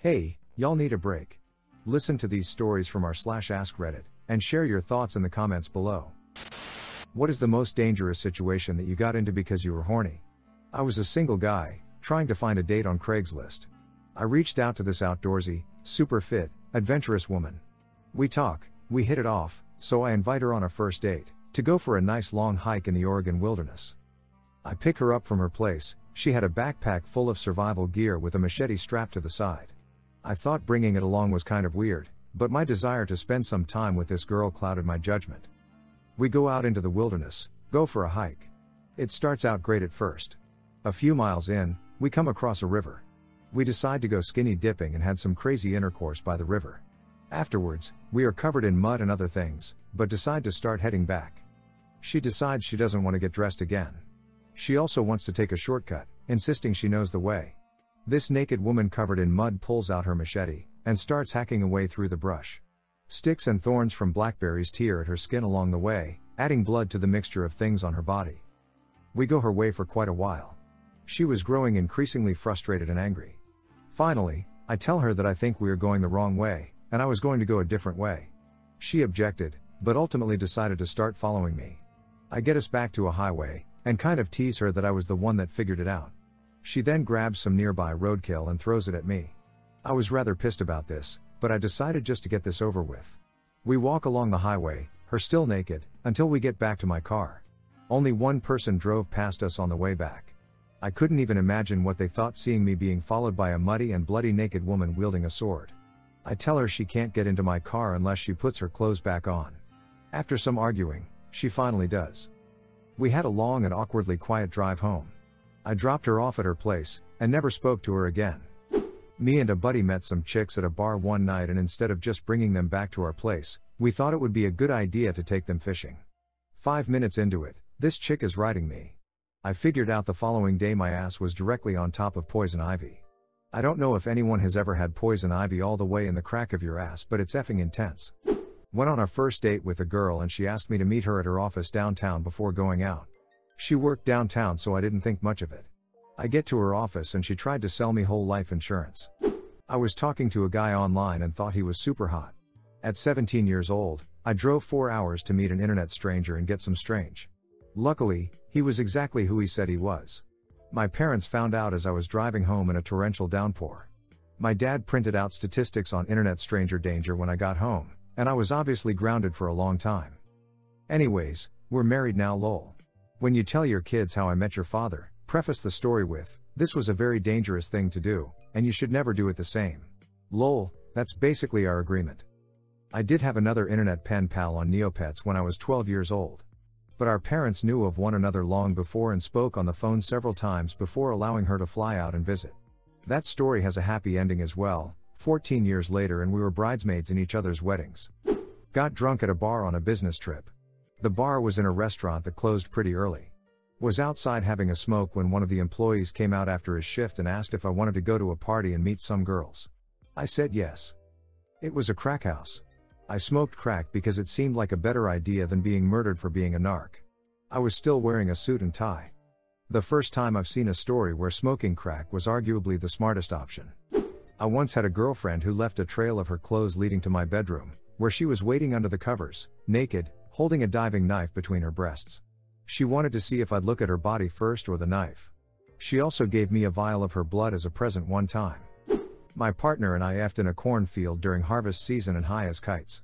Hey, y'all need a break? Listen to these stories from r/AskReddit, and share your thoughts in the comments below. What is the most dangerous situation that you got into because you were horny? I was a single guy, trying to find a date on Craigslist. I reached out to this outdoorsy, super fit, adventurous woman. We talk, we hit it off, so I invite her on a first date, to go for a nice long hike in the Oregon wilderness. I pick her up from her place. She had a backpack full of survival gear with a machete strapped to the side. I thought bringing it along was kind of weird, but my desire to spend some time with this girl clouded my judgment. We go out into the wilderness, go for a hike. It starts out great at first. A few miles in, we come across a river. We decide to go skinny dipping and had some crazy intercourse by the river. Afterwards, we are covered in mud and other things, but decide to start heading back. She decides she doesn't want to get dressed again. She also wants to take a shortcut, insisting she knows the way. This naked woman covered in mud pulls out her machete, and starts hacking away through the brush. Sticks and thorns from blackberries tear at her skin along the way, adding blood to the mixture of things on her body. We go her way for quite a while. She was growing increasingly frustrated and angry. Finally, I tell her that I think we are going the wrong way, and I was going to go a different way. She objected, but ultimately decided to start following me. I get us back to a highway, and kind of tease her that I was the one that figured it out. She then grabs some nearby roadkill and throws it at me. I was rather pissed about this, but I decided just to get this over with. We walk along the highway, her still naked, until we get back to my car. Only one person drove past us on the way back. I couldn't even imagine what they thought seeing me being followed by a muddy and bloody naked woman wielding a sword. I tell her she can't get into my car unless she puts her clothes back on. After some arguing, she finally does. We had a long and awkwardly quiet drive home. I dropped her off at her place, and never spoke to her again. Me and a buddy met some chicks at a bar one night, and instead of just bringing them back to our place, we thought it would be a good idea to take them fishing. 5 minutes into it, this chick is riding me. I figured out the following day my ass was directly on top of poison ivy. I don't know if anyone has ever had poison ivy all the way in the crack of your ass, but it's effing intense. Went on a first date with a girl and she asked me to meet her at her office downtown before going out. She worked downtown, so I didn't think much of it. I get to her office and she tried to sell me whole life insurance. I was talking to a guy online and thought he was super hot. At 17 years old, I drove 4 hours to meet an internet stranger and get some strange. Luckily, he was exactly who he said he was. My parents found out as I was driving home in a torrential downpour. My dad printed out statistics on internet stranger danger when I got home, and I was obviously grounded for a long time. Anyways, we're married now lol. When you tell your kids how I met your father, preface the story with, this was a very dangerous thing to do, and you should never do it the same. Lol, that's basically our agreement. I did have another internet pen pal on Neopets when I was 12 years old. But our parents knew of one another long before and spoke on the phone several times before allowing her to fly out and visit. That story has a happy ending as well, 14 years later, and we were bridesmaids in each other's weddings. Got drunk at a bar on a business trip. The bar was in a restaurant that closed pretty early. Was outside having a smoke when one of the employees came out after his shift and asked if I wanted to go to a party and meet some girls. I said yes. It was a crack house. I smoked crack because it seemed like a better idea than being murdered for being a narc. I was still wearing a suit and tie. The first time I've seen a story where smoking crack was arguably the smartest option. I once had a girlfriend who left a trail of her clothes leading to my bedroom, where she was waiting under the covers, naked, holding a diving knife between her breasts. She wanted to see if I'd look at her body first or the knife. She also gave me a vial of her blood as a present one time. My partner and I effed in a cornfield during harvest season and high as kites.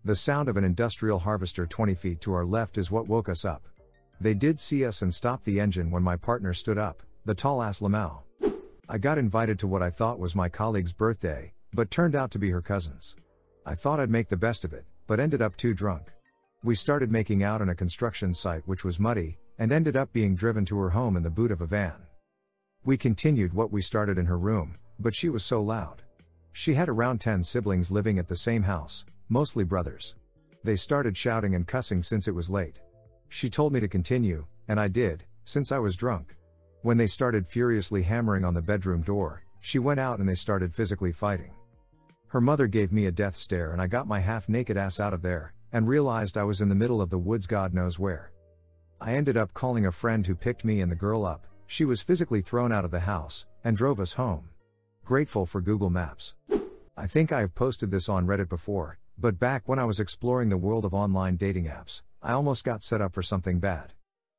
The sound of an industrial harvester 20 feet to our left is what woke us up. They did see us and stopped the engine when my partner stood up, the tall ass Lamau. I got invited to what I thought was my colleague's birthday, but turned out to be her cousin's. I thought I'd make the best of it, but ended up too drunk. We started making out on a construction site which was muddy, and ended up being driven to her home in the boot of a van. We continued what we started in her room, but she was so loud. She had around 10 siblings living at the same house, mostly brothers. They started shouting and cussing since it was late. She told me to continue, and I did, since I was drunk. When they started furiously hammering on the bedroom door, she went out and they started physically fighting. Her mother gave me a death stare and I got my half-naked ass out of there, and realized I was in the middle of the woods God knows where. I ended up calling a friend who picked me and the girl up. She was physically thrown out of the house, and drove us home. Grateful for Google Maps. I think I have posted this on Reddit before, but back when I was exploring the world of online dating apps, I almost got set up for something bad.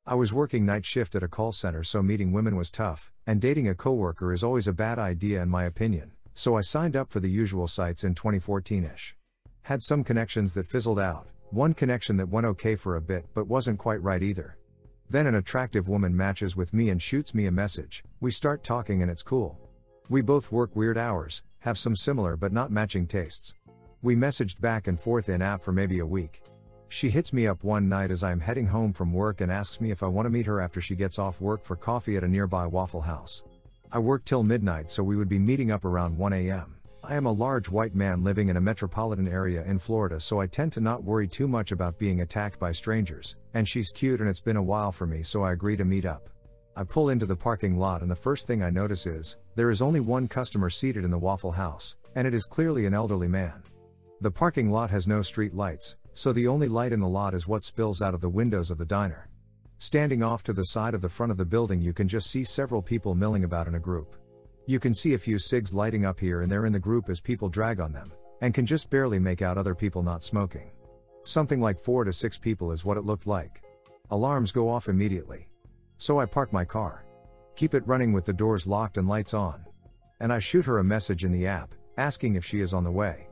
I was working night shift at a call center, so meeting women was tough, and dating a coworker is always a bad idea in my opinion, so I signed up for the usual sites in 2014-ish. Had some connections that fizzled out, one connection that went okay for a bit but wasn't quite right either. Then an attractive woman matches with me and shoots me a message, we start talking and it's cool. We both work weird hours, have some similar but not matching tastes. We messaged back and forth in-app for maybe a week. She hits me up one night as I am heading home from work and asks me if I want to meet her after she gets off work for coffee at a nearby Waffle House. I work till midnight, so we would be meeting up around 1 a.m. I am a large white man living in a metropolitan area in Florida, so I tend to not worry too much about being attacked by strangers, and she's cute and it's been a while for me, so I agree to meet up. I pull into the parking lot and the first thing I notice is, there is only one customer seated in the Waffle House, and it is clearly an elderly man. The parking lot has no street lights, so the only light in the lot is what spills out of the windows of the diner. Standing off to the side of the front of the building, you can just see several people milling about in a group. You can see a few cigs lighting up here and there in the group as people drag on them, and can just barely make out other people not smoking. Something like 4 to 6 people is what it looked like. Alarms go off immediately. So I park my car. Keep it running with the doors locked and lights on. And I shoot her a message in the app, asking if she is on the way.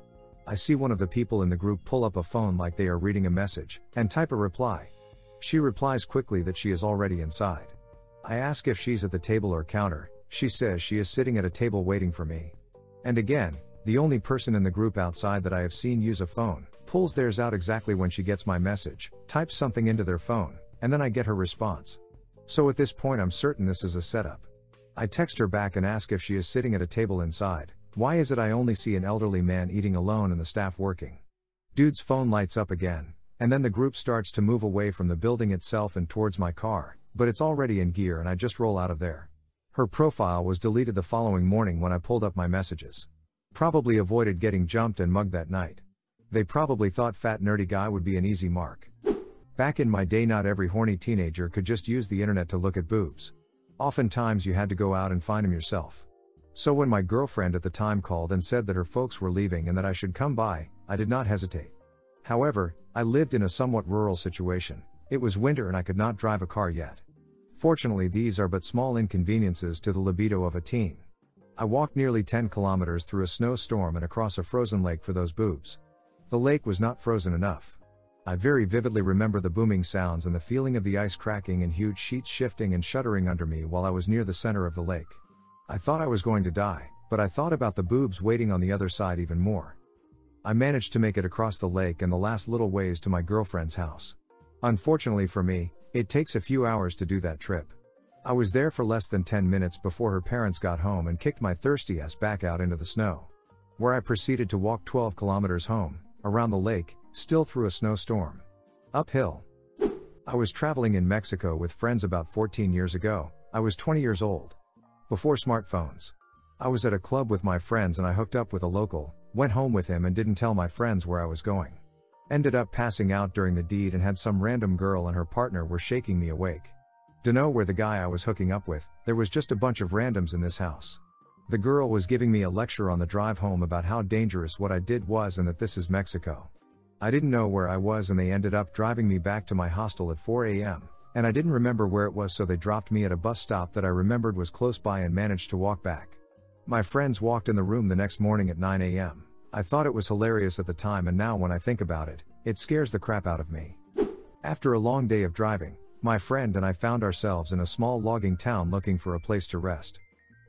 I see one of the people in the group pull up a phone like they are reading a message, and type a reply. She replies quickly that she is already inside. I ask if she's at the table or counter. She says she is sitting at a table waiting for me. And again, the only person in the group outside that I have seen use a phone, pulls theirs out exactly when she gets my message, types something into their phone, and then I get her response. So at this point I'm certain this is a setup. I text her back and ask if she is sitting at a table inside. Why is it I only see an elderly man eating alone and the staff working? Dude's phone lights up again, and then the group starts to move away from the building itself and towards my car, but it's already in gear and I just roll out of there. Her profile was deleted the following morning when I pulled up my messages. Probably avoided getting jumped and mugged that night. They probably thought fat nerdy guy would be an easy mark. Back in my day, not every horny teenager could just use the internet to look at boobs. Oftentimes you had to go out and find them yourself. So when my girlfriend at the time called and said that her folks were leaving and that I should come by, I did not hesitate. However, I lived in a somewhat rural situation. It was winter and I could not drive a car yet. Fortunately, these are but small inconveniences to the libido of a teen. I walked nearly 10 kilometers through a snowstorm and across a frozen lake for those boobs. The lake was not frozen enough. I very vividly remember the booming sounds and the feeling of the ice cracking and huge sheets shifting and shuddering under me while I was near the center of the lake. I thought I was going to die, but I thought about the boobs waiting on the other side even more. I managed to make it across the lake and the last little ways to my girlfriend's house. Unfortunately for me, it takes a few hours to do that trip. I was there for less than 10 minutes before her parents got home and kicked my thirsty ass back out into the snow, where I proceeded to walk 12 kilometers home, around the lake, still through a snowstorm. Uphill. I was traveling in Mexico with friends about 14 years ago. I was 20 years old. Before smartphones. I was at a club with my friends and I hooked up with a local, went home with him and didn't tell my friends where I was going. Ended up passing out during the deed and had some random girl and her partner were shaking me awake. Dunno where the guy I was hooking up with, there was just a bunch of randoms in this house. The girl was giving me a lecture on the drive home about how dangerous what I did was and that this is Mexico. I didn't know where I was and they ended up driving me back to my hostel at 4 a.m. And I didn't remember where it was, so they dropped me at a bus stop that I remembered was close by and managed to walk back. My friends walked in the room the next morning at 9 a.m. I thought it was hilarious at the time, and now when I think about it, it scares the crap out of me. After a long day of driving, my friend and I found ourselves in a small logging town looking for a place to rest.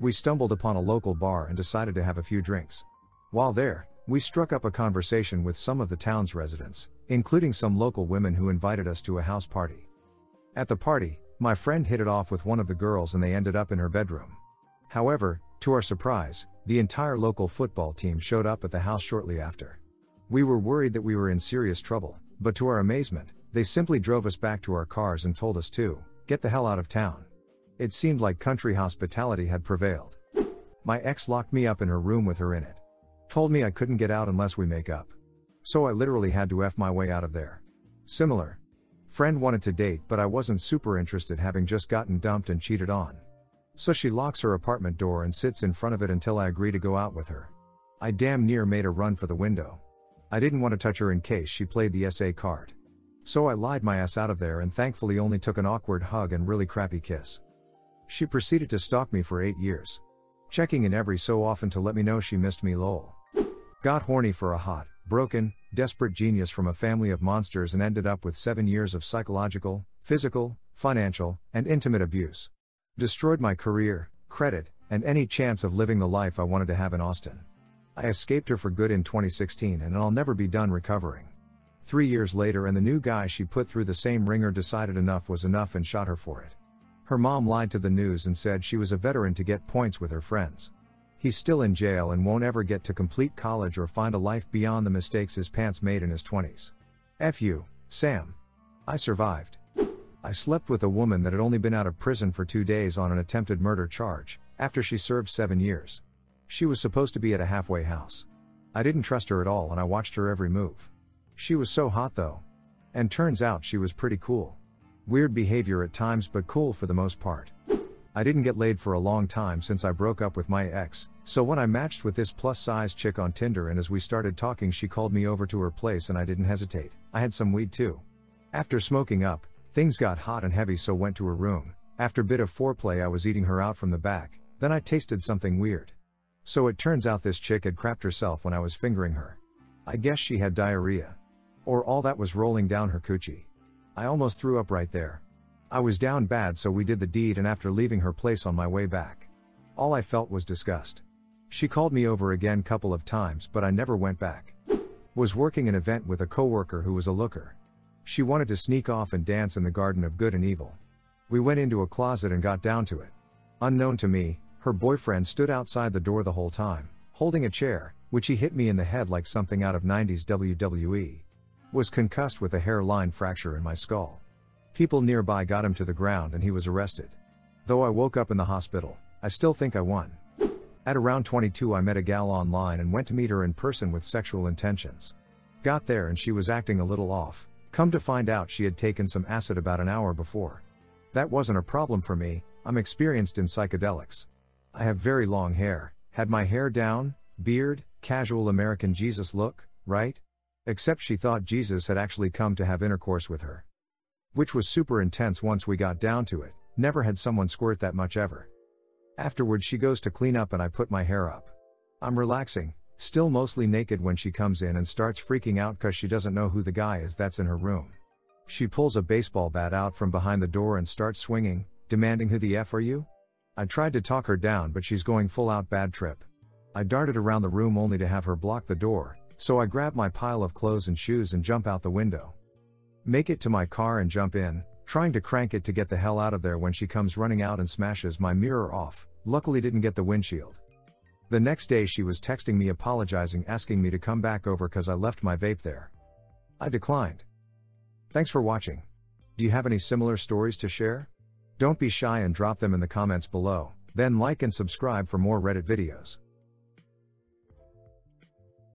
We stumbled upon a local bar and decided to have a few drinks. While there, we struck up a conversation with some of the town's residents, including some local women who invited us to a house party. At the party, my friend hit it off with one of the girls and they ended up in her bedroom. However, to our surprise, the entire local football team showed up at the house shortly after. We were worried that we were in serious trouble, but to our amazement, they simply drove us back to our cars and told us to get the hell out of town. It seemed like country hospitality had prevailed. My ex locked me up in her room with her in it. Told me I couldn't get out unless we make up. So I literally had to F my way out of there. Similar. Friend wanted to date, but I wasn't super interested, having just gotten dumped and cheated on. So she locks her apartment door and sits in front of it until I agree to go out with her. I damn near made her run for the window. I didn't want to touch her in case she played the SA card. So I lied my ass out of there and thankfully only took an awkward hug and really crappy kiss. She proceeded to stalk me for 8 years. Checking in every so often to let me know she missed me lol. Got horny for a hot, broken, desperate genius from a family of monsters and ended up with 7 years of psychological, physical, financial, and intimate abuse. Destroyed my career, credit, and any chance of living the life I wanted to have in Austin. I escaped her for good in 2016 and I'll never be done recovering. 3 years later and the new guy she put through the same ringer decided enough was enough and shot her for it. Her mom lied to the news and said she was a veteran to get points with her friends. He's still in jail and won't ever get to complete college or find a life beyond the mistakes his pants made in his 20s. F you, Sam. I survived. I slept with a woman that had only been out of prison for 2 days on an attempted murder charge, after she served 7 years. She was supposed to be at a halfway house. I didn't trust her at all and I watched her every move. She was so hot though. And turns out she was pretty cool. Weird behavior at times but cool for the most part. I didn't get laid for a long time since I broke up with my ex, so when I matched with this plus-size chick on Tinder and as we started talking she called me over to her place and I didn't hesitate. I had some weed too. After smoking up, things got hot and heavy so went to her room. After bit of foreplay I was eating her out from the back, then I tasted something weird. So it turns out this chick had crapped herself when I was fingering her. I guess she had diarrhea. Or all that was rolling down her coochie. I almost threw up right there. I was down bad so we did the deed and after leaving her place on my way back, all I felt was disgust. She called me over again couple of times but I never went back. Was working an event with a coworker who was a looker. She wanted to sneak off and dance in the Garden of Good and Evil. We went into a closet and got down to it. Unknown to me, her boyfriend stood outside the door the whole time, holding a chair, which he hit me in the head like something out of 90s WWE. Was concussed with a hairline fracture in my skull. People nearby got him to the ground and he was arrested. Though I woke up in the hospital, I still think I won. At around 22 I met a gal online and went to meet her in person with sexual intentions. Got there and she was acting a little off. Come to find out she had taken some acid about an hour before. That wasn't a problem for me, I'm experienced in psychedelics. I have very long hair, had my hair down, beard, casual American Jesus look, right? Except she thought Jesus had actually come to have intercourse with her. Which was super intense once we got down to it, never had someone squirt that much ever. Afterwards she goes to clean up and I put my hair up. I'm relaxing, still mostly naked when she comes in and starts freaking out cause she doesn't know who the guy is that's in her room. She pulls a baseball bat out from behind the door and starts swinging, demanding who the F are you? I tried to talk her down but she's going full out bad trip. I darted around the room only to have her block the door, so I grab my pile of clothes and shoes and jump out the window. Make it to my car and jump in, trying to crank it to get the hell out of there when she comes running out and smashes my mirror off, luckily didn't get the windshield. The next day she was texting me apologizing asking me to come back over cause I left my vape there. I declined. Thanks for watching. Do you have any similar stories to share? Don't be shy and drop them in the comments below, then like and subscribe for more Reddit videos.